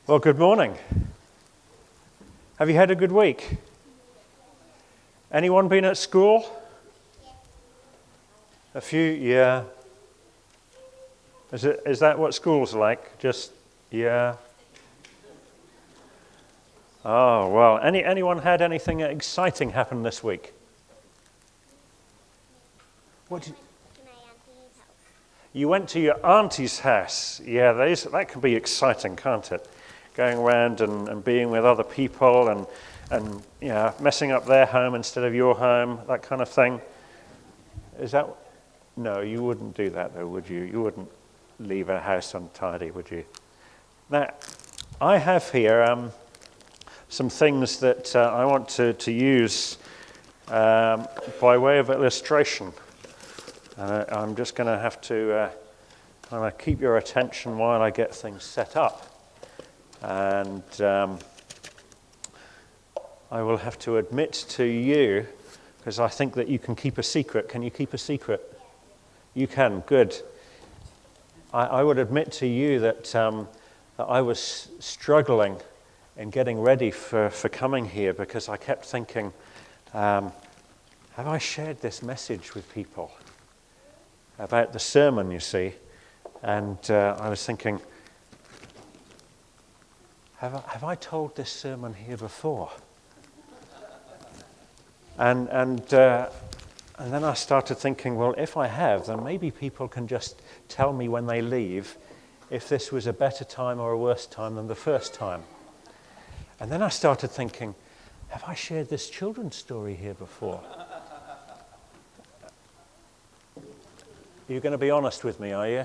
Well, good morning. Have you had a good week? Anyone been at school? A few, yeah. Is that what school's like? Just, yeah. Oh, well, anyone had anything exciting happen this week? What did you went to your auntie's house? Yeah, that can be exciting, can't it? Going around and being with other people and messing up their home instead of your home, that kind of thing. Is that? No, you wouldn't do that though, would you? You wouldn't leave a house untidy, would you? Now, I have here some things that I want to use by way of illustration. I'm just going to have to kind of keep your attention while I get things set up. And I will have to admit to you, because I think that you can keep a secret. Can you keep a secret? You can, good. I would admit to you that I was struggling in getting ready for coming here because I kept thinking, have I shared this message with people about the sermon, you see? And I was thinking, have I told this sermon here before? And then I started thinking, well, if I have, then maybe people can just tell me when they leave if this was a better time or a worse time than the first time. And then I started thinking, have I shared this children's story here before? You're going to be honest with me, are you?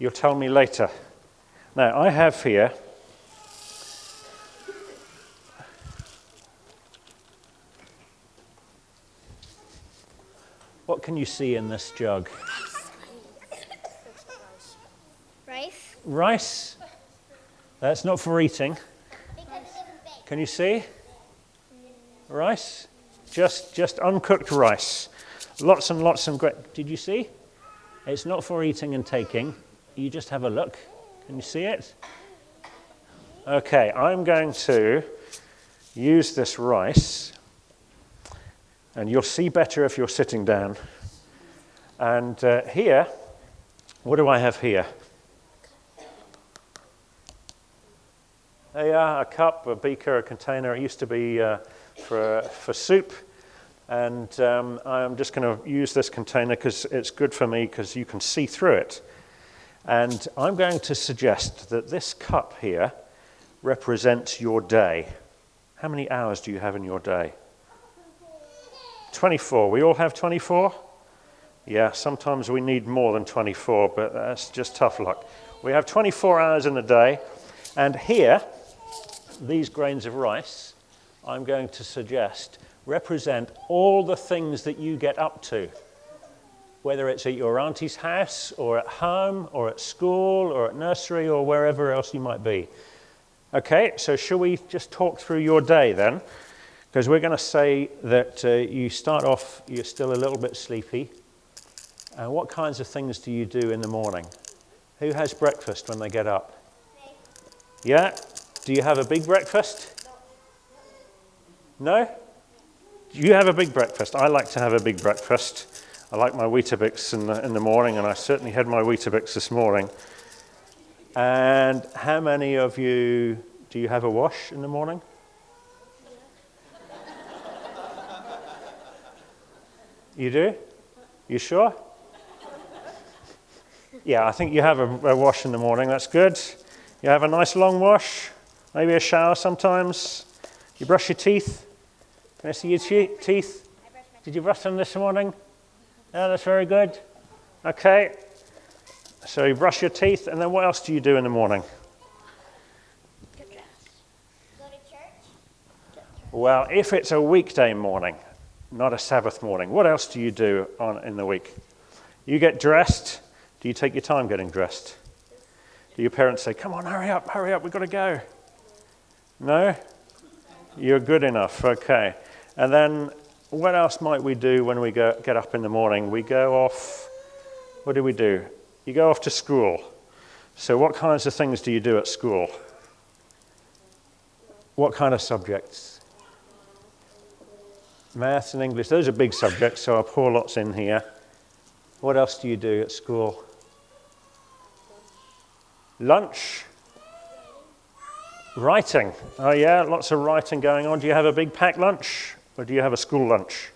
You'll tell me later. Now, I have here what can you see in this jug? Rice. Rice? That's not for eating. Can you see? Rice? Just uncooked rice. Lots and lots of great. Did you see? It's not for eating and taking. You just have a look. Can you see it? Okay, I'm going to use this rice. And you'll see better if you're sitting down. And here, what do I have here? A cup, a beaker, a container. It used to be for soup. And I'm just going to use this container because it's good for me because you can see through it. And I'm going to suggest that this cup here represents your day. How many hours do you have in your day? 24. We all have 24? Yeah, sometimes we need more than 24, but that's just tough luck. We have 24 hours in a day, and here, these grains of rice, I'm going to suggest, represent all the things that you get up to, whether it's at your auntie's house, or at home, or at school, or at nursery, or wherever else you might be. Okay, so shall we just talk through your day then? Because we're going to say that you start off, you're still a little bit sleepy. What kinds of things do you do in the morning? Who has breakfast when they get up? Me. Yeah? Do you have a big breakfast? No? You have a big breakfast. I like to have a big breakfast. I like my Weetabix in the morning, and I certainly had my Weetabix this morning. And how many of you, do you have a wash in the morning? You do? You sure? Yeah, I think you have a wash in the morning. That's good. You have a nice long wash, maybe a shower sometimes. You brush your teeth. Can I see your teeth? Did you brush them this morning? Yeah, that's very good. Okay. So you brush your teeth, and then what else do you do in the morning? Go to church. Well, if it's a weekday morning, not a Sabbath morning, what else do you do in the week? You get dressed. Do you take your time getting dressed? Do your parents say, come on, hurry up, we've got to go? No? You're good enough, okay. And then what else might we do when we get up in the morning? We go off, what do? You go off to school. So what kinds of things do you do at school? What kind of subjects? Maths and English. Those are big subjects, so I'll pour lots in here. What else do you do at school? Lunch? Writing. Oh yeah, lots of writing going on. Do you have a big packed lunch? Or do you have a school lunch?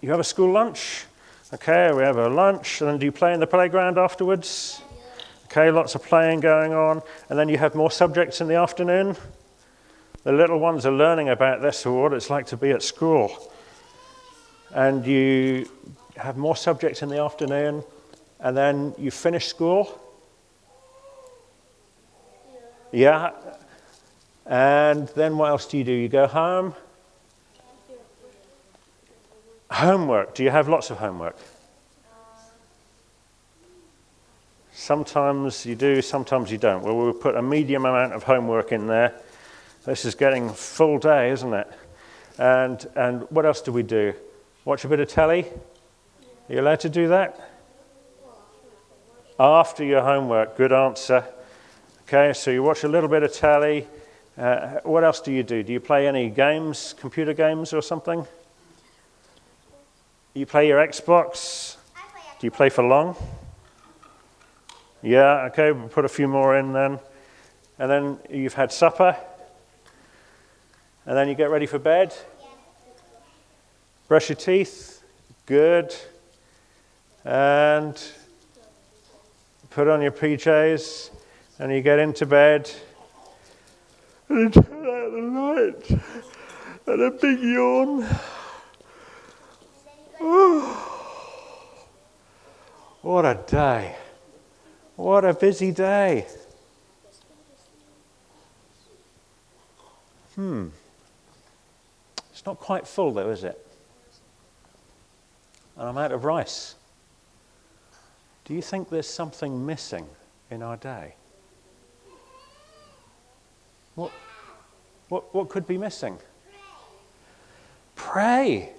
You have a school lunch? Okay, we have a lunch. And then do you play in the playground afterwards? Okay, lots of playing going on. And then you have more subjects in the afternoon? The little ones are learning about this or what it's like to be at school. And you have more subjects in the afternoon. And then you finish school? Yeah. And then what else do? You go home? Homework. Do you have lots of homework? Sometimes you do, sometimes you don't. Well, we'll put a medium amount of homework in there. This is getting full day, isn't it? And what else do we do? Watch a bit of telly? Are you allowed to do that? After your homework. Good answer. Okay, so you watch a little bit of telly. What else do? Do you play any games, computer games or something? You play your Xbox? Do you play for long? Yeah, okay, we'll put a few more in then. And then you've had supper. And then you get ready for bed. Brush your teeth. Good. And put on your PJs. And you get into bed. And you turn out the light. And a big yawn. What a day. What a busy day. It's not quite full though, is it? And I'm out of rice. Do you think there's something missing in our day? What could be missing? Pray.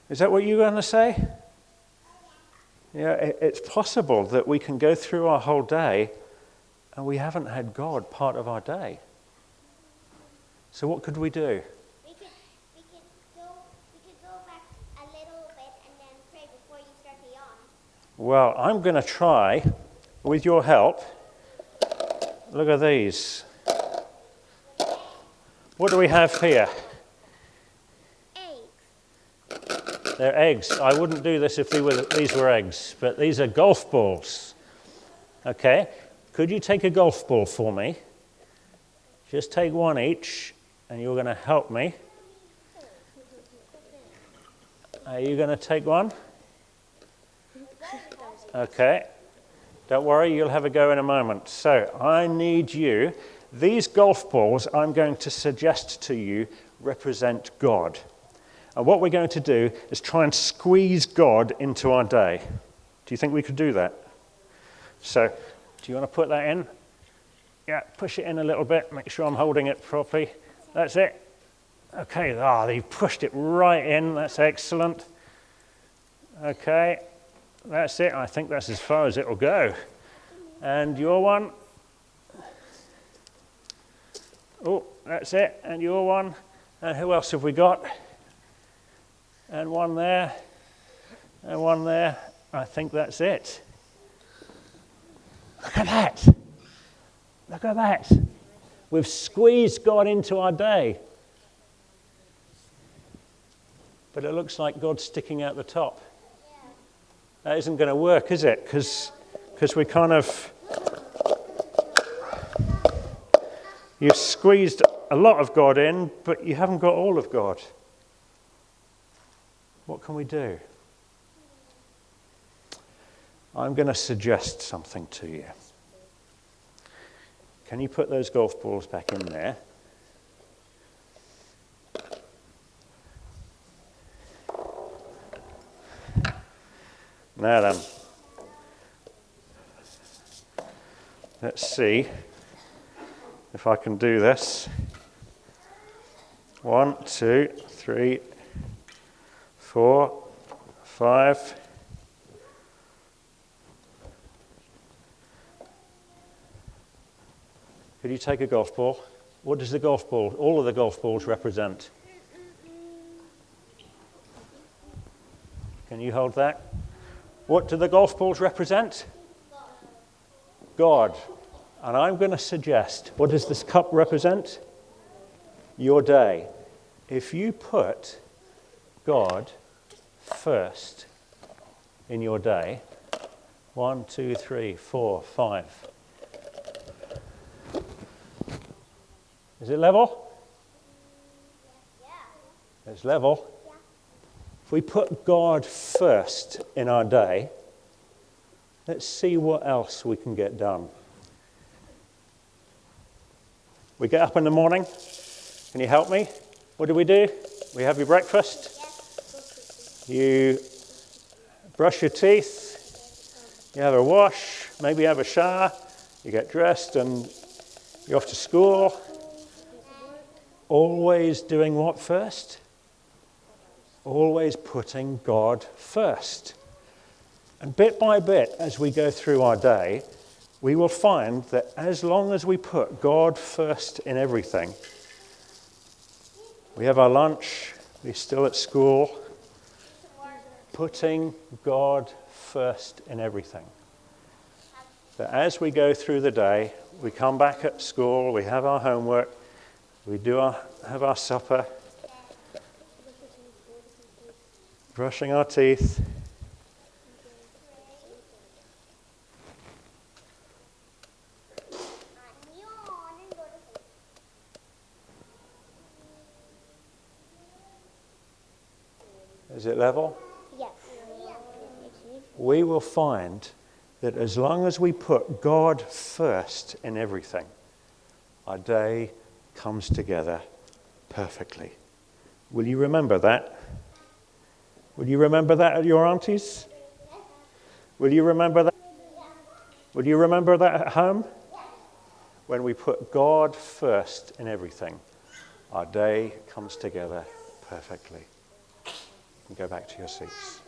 Is that what you're going to say? Yeah, it's possible that we can go through our whole day and we haven't had God part of our day. So what could we do? We could go back a little bit and then pray before you start the yawn. Well, I'm going to try, with your help. Look at these. What do we have here? Eggs. They're eggs. I wouldn't do this if these were eggs, but these are golf balls. Okay, could you take a golf ball for me? Just take one each, and you're going to help me. Are you going to take one? Okay. Don't worry, you'll have a go in a moment. So I need you. These golf balls I'm going to suggest to you represent God. And what we're going to do is try and squeeze God into our day. Do you think we could do that? So, do you want to put that in? Yeah, push it in a little bit. Make sure I'm holding it properly. That's it. Okay, they've pushed it right in. That's excellent. Okay, that's it. I think that's as far as it will go. And your one. Oh, that's it. And your one. And who else have we got? And one there. And one there. I think that's it. Look at that. Look at that. We've squeezed God into our day. But it looks like God's sticking out the top. That isn't going to work, is it? Because we kind of... You've squeezed a lot of God in, but you haven't got all of God. What can we do? I'm going to suggest something to you. Can you put those golf balls back in there? Now then, let's see if I can do this. 1, 2, 3, 4, 5. Could you take a golf ball? What does the golf ball, all of the golf balls represent? Can you hold that? What do the golf balls represent? God. And I'm going to suggest, what does this cup represent? Your day. If you put God first in your day, 1, 2, 3, 4, 5. Is it level? Yeah. It's level. Yeah. If we put God first in our day, let's see what else we can get done. We get up in the morning. Can you help me? What do? We have your breakfast. Yes. You brush your teeth. You have a wash. Maybe you have a shower. You get dressed and you're off to school. Always doing what first? Always putting God first. And bit by bit, as we go through our day, we will find that as long as we put God first in everything, we have our lunch, we're still at school, putting God first in everything. That as we go through the day, we come back at school, we have our homework, we have our supper, brushing our teeth. Is it level? Yes. We will find that as long as we put God first in everything, our day comes together perfectly. Will you remember that? Will you remember that at your auntie's? Will you remember that? Will you remember that at home? When we put God first in everything, our day comes together perfectly. And go back to your seats.